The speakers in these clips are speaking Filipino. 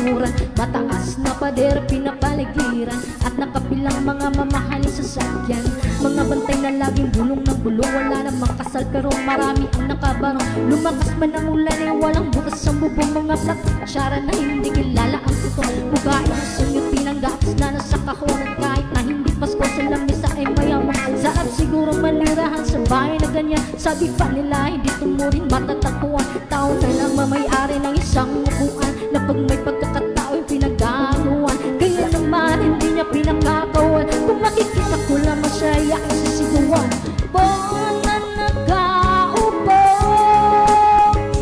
bakuran. Mataas na pader pinapaligiran at nakapilang mga mamahaling sasakyan. Mga bantay na laging bulong ng bulong, wala namang kasal pero marami ang nakabarong. Lumakas man ang ulan ay walang butas sa bubong. Mga plaktsara na hindi kilala ang tuto. Bugain ang sunyot pinanggatas na nasa kahon. Kahit na hindi Pasko sa lamesa ay mayaman. Sarap siguro manirahan sa bahay na ganyan. Sabi pa nila hindi tumuring matatakuan. Tao na lang mamayari ng isang upuan na pag may pagkakatao ay pinagagawan. Kaya naman hindi niya pinakakawan. Kung makikita ko lang masaya ay sisiguan. Buwan na nagkaupo,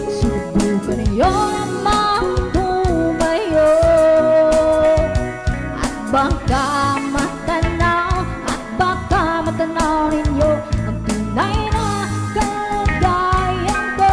subukan niyo namang tumayo. At baka matanaw, at baka matanaw ninyo ang tunay na kalagayan ko.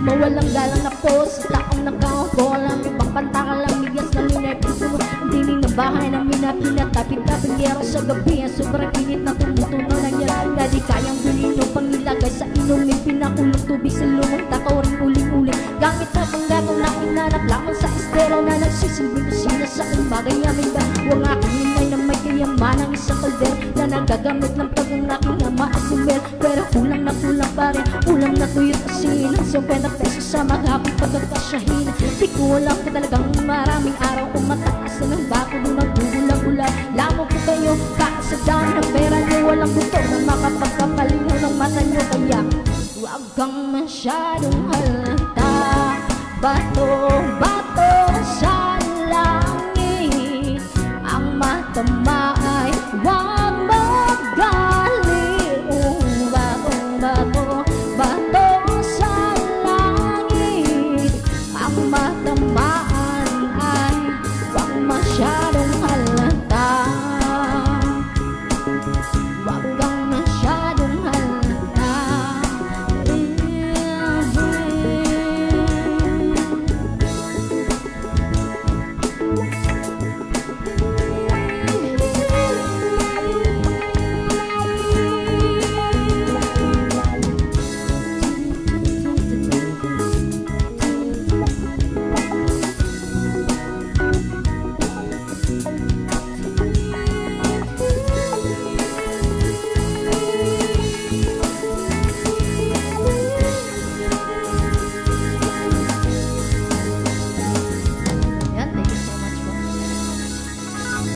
Mawalang galang ako sa taong nakaupo. Alam ibang pantakal lang migas na minay puno. Dining na bahay na pinatapit-tapit gero sa gabi. Ang sobrang init na tumutunaw ng yan. Na di kayang bilhin o pangilagay sa inumin. Pinakulong tubig sa lumang takaw rin uling-uling. Gamit na panggatong na inanak lamang sa estero na nagsisilbing kusina sa umbagay yamin ba. Huwag aking inay na may kayaman ang isang kalder na nagagamit ng pag-ang aking ama at sumel. Pero kulang na kulang pa rin, kulang na tuyot asin. Ang 50 pesos sa maghapit pagkakasyahin. Di ko alam ko talagang maraming araw kung mataas na ng bako doon nagbubulag-bulag. Lamang po kayo kaasadaan ng pera nyo. Walang gusto na makapagkapalingaw ng mata nyo. Kaya huwag kang masyadong halata. Bato